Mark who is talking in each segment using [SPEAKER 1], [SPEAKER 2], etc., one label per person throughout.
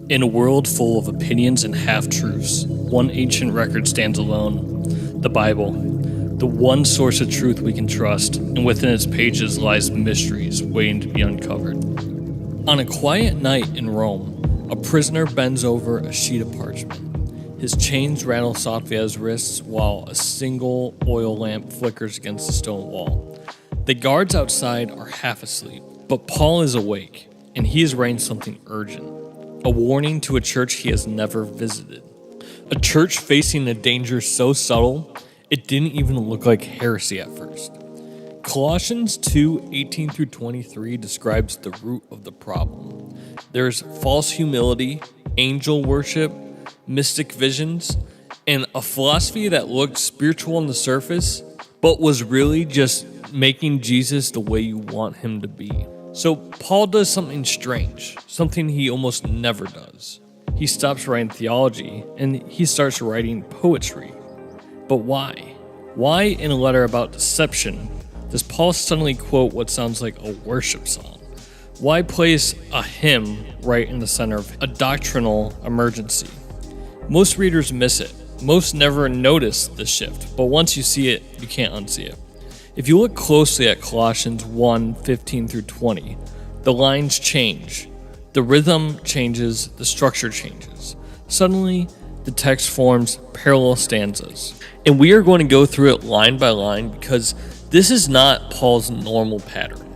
[SPEAKER 1] In a world full of opinions and half-truths, one ancient record stands alone, the Bible, the one source of truth we can trust, and within its pages lies mysteries waiting to be uncovered. On a quiet night in Rome, a prisoner bends over a sheet of parchment. His chains rattle softly at his wrists while a single oil lamp flickers against the stone wall. The guards outside are half asleep, but Paul is awake, and he is writing something urgent. A warning to a church he has never visited. A church facing a danger so subtle, it didn't even look like heresy at first. Colossians 2:18-23 describes the root of the problem. There's false humility, angel worship, mystic visions, and a philosophy that looked spiritual on the surface, but was really just making Jesus the way you want him to be. So Paul does something strange, something he almost never does. He stops writing theology and he starts writing poetry. But why? Why in a letter about deception does Paul suddenly quote what sounds like a worship song? Why place a hymn right in the center of a doctrinal emergency? Most readers miss it. Most never notice the shift, but once you see it, you can't unsee it. If you look closely at Colossians 1:15-20, the lines change, the rhythm changes, the structure changes. Suddenly, the text forms parallel stanzas. And we are going to go through it line by line because this is not Paul's normal pattern.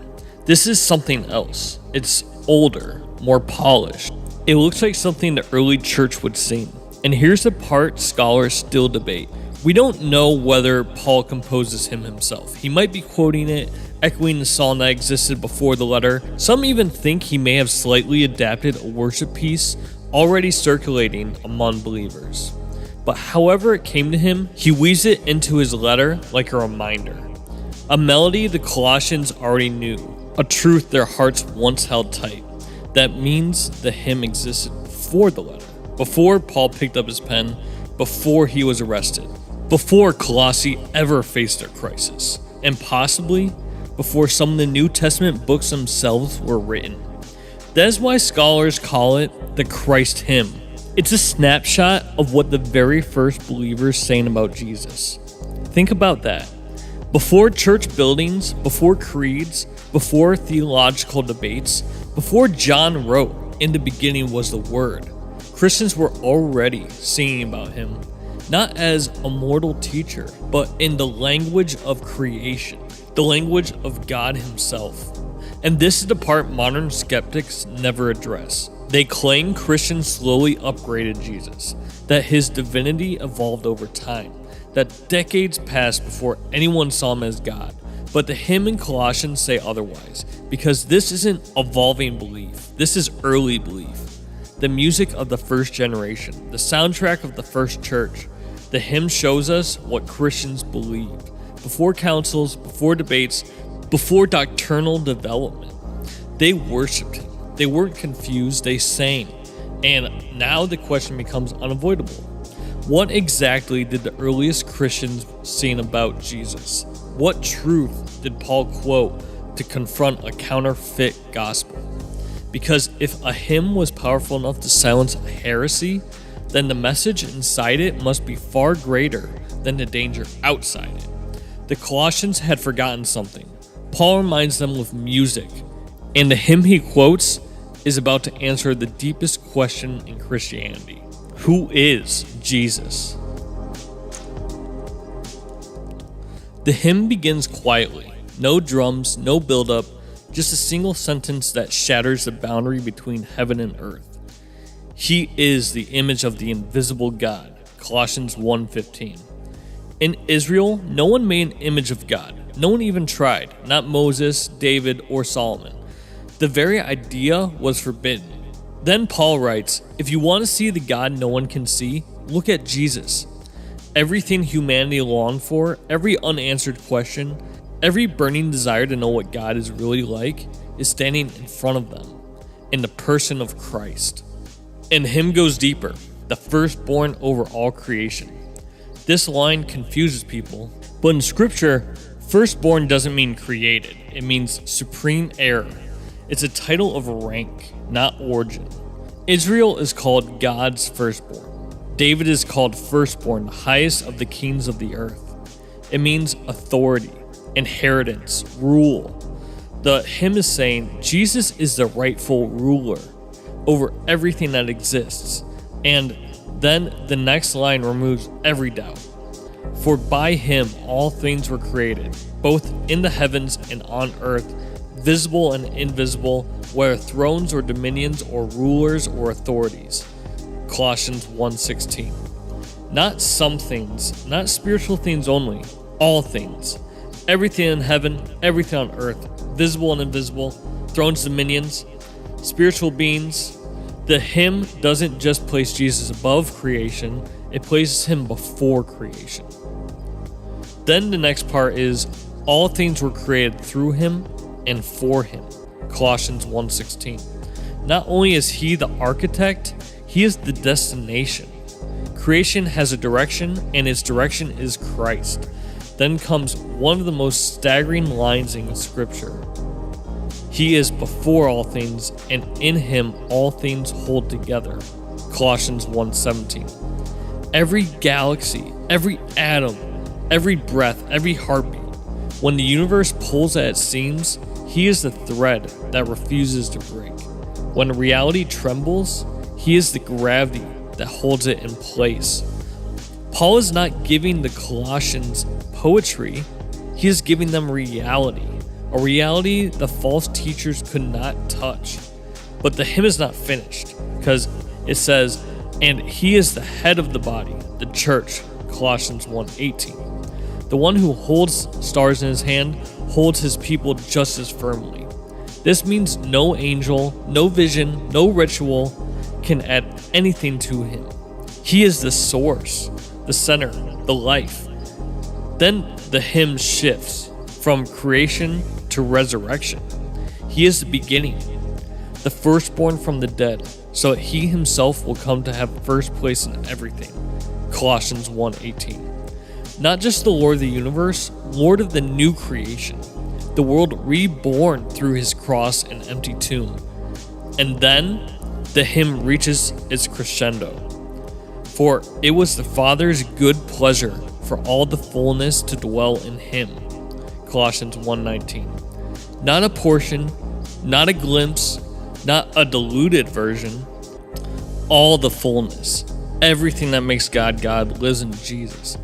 [SPEAKER 1] This is something else. It's older, more polished. It looks like something the early church would sing. And here's the part scholars still debate. We don't know whether Paul composes him himself. He might be quoting it, echoing the song that existed before the letter. Some even think he may have slightly adapted a worship piece already circulating among believers. But however it came to him, he weaves it into his letter like a reminder. A melody the Colossians already knew, a truth their hearts once held tight. That means the hymn existed before the letter, before Paul picked up his pen, before he was arrested, before Colossae ever faced their crisis, and possibly before some of the New Testament books themselves were written. That is why scholars call it the Christ hymn. It's a snapshot of what the very first believers sang about Jesus. Think about that. Before church buildings, before creeds, before theological debates, before John wrote, "In the beginning was the Word," Christians were already singing about him, not as a mortal teacher, but in the language of creation, the language of God himself. And this is the part modern skeptics never address. They claim Christians slowly upgraded Jesus, that his divinity evolved over time, that decades passed before anyone saw him as God. But the hymn in Colossians say otherwise, because this isn't evolving belief, this is early belief. The music of the first generation, the soundtrack of the first church. The hymn shows us what Christians believed, before councils, before debates, before doctrinal development. They worshipped him. They weren't confused, they sang. And now the question becomes unavoidable. What exactly did the earliest Christians sing about Jesus? What truth did Paul quote to confront a counterfeit gospel? Because if a hymn was powerful enough to silence a heresy, then the message inside it must be far greater than the danger outside it. The Colossians had forgotten something. Paul reminds them with music, and the hymn he quotes is about to answer the deepest question in Christianity. Who is Jesus? The hymn begins quietly. No drums, no build-up, just a single sentence that shatters the boundary between heaven and earth. He is the image of the invisible God, Colossians 1:15. In Israel, no one made an image of God. No one even tried, not Moses, David, or Solomon. The very idea was forbidden. Then Paul writes, if you want to see the God no one can see, look at Jesus. Everything humanity longed for, every unanswered question, every burning desire to know what God is really like, is standing in front of them, in the person of Christ. And hymn goes deeper, the firstborn over all creation. This line confuses people, but in scripture, firstborn doesn't mean created, it means supreme heir. It's a title of rank, not origin. Israel is called God's firstborn. David is called firstborn, the highest of the kings of the earth. It means authority, inheritance, rule. The hymn is saying Jesus is the rightful ruler over everything that exists. And then the next line removes every doubt. For by him all things were created, both in the heavens and on earth, visible and invisible, whether thrones or dominions or rulers or authorities. Colossians 1:16. Not some things, not spiritual things only, all things. Everything in heaven, everything on earth, visible and invisible, thrones, dominions, spiritual beings. The hymn doesn't just place Jesus above creation, it places him before creation. Then the next part is, all things were created through him and for him. Colossians 1:16. Not only is he the architect, he is the destination. Creation has a direction, and its direction is Christ. Then comes one of the most staggering lines in Scripture. He is before all things, and in him all things hold together. Colossians 1:17. Every galaxy, every atom, every breath, every heartbeat. When the universe pulls at its seams, he is the thread that refuses to break. When reality trembles, he is the gravity that holds it in place. Paul is not giving the Colossians poetry, he is giving them reality. A reality the false teachers could not touch. But the hymn is not finished, because it says, and he is the head of the body, the church, Colossians 1:18. The one who holds stars in his hand holds his people just as firmly. This means no angel, no vision, no ritual can add anything to him. He is the source, the center, the life. Then the hymn shifts from creation to resurrection. He is the beginning, the firstborn from the dead, so that he himself will come to have first place in everything. Colossians 1:18. Not just the Lord of the universe, Lord of the new creation, the world reborn through his cross and empty tomb. And then the hymn reaches its crescendo. For it was the Father's good pleasure for all the fullness to dwell in him. Colossians 1:19. Not a portion, not a glimpse, not a diluted version. All the fullness, everything that makes God God lives in Jesus.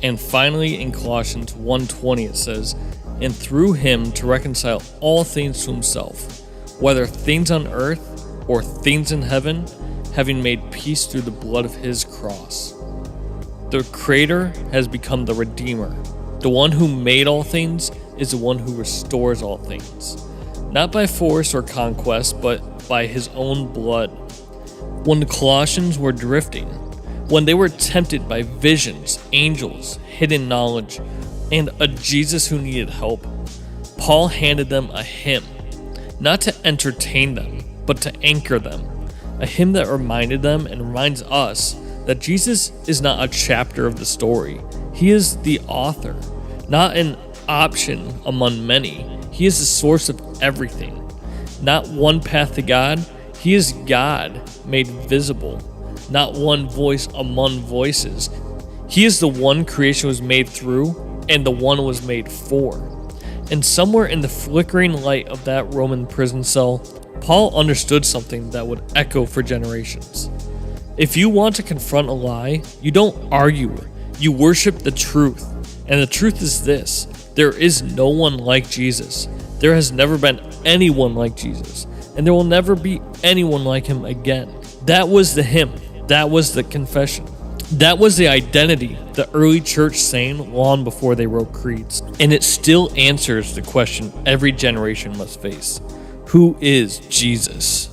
[SPEAKER 1] And finally in Colossians 1:20 it says, and through him to reconcile all things to himself, whether things on earth or things in heaven, having made peace through the blood of his cross. The Creator has become the Redeemer. The one who made all things is the one who restores all things, not by force or conquest, but by his own blood. When the Colossians were drifting, when they were tempted by visions, angels, hidden knowledge, and a Jesus who needed help, Paul handed them a hymn, not to entertain them, but to anchor them. A hymn that reminded them and reminds us that Jesus is not a chapter of the story. He is the author, not an option among many. He is the source of everything. Not one path to God. He is God made visible, not one voice among voices. He is the one creation was made through and the one was made for. And somewhere in the flickering light of that Roman prison cell, Paul understood something that would echo for generations. If you want to confront a lie, you don't argue it. You worship the truth. And the truth is this: there is no one like Jesus. There has never been anyone like Jesus. And there will never be anyone like him again. That was the hymn. That was the confession. That was the identity the early church sang long before they wrote creeds. And it still answers the question every generation must face. Who is Jesus?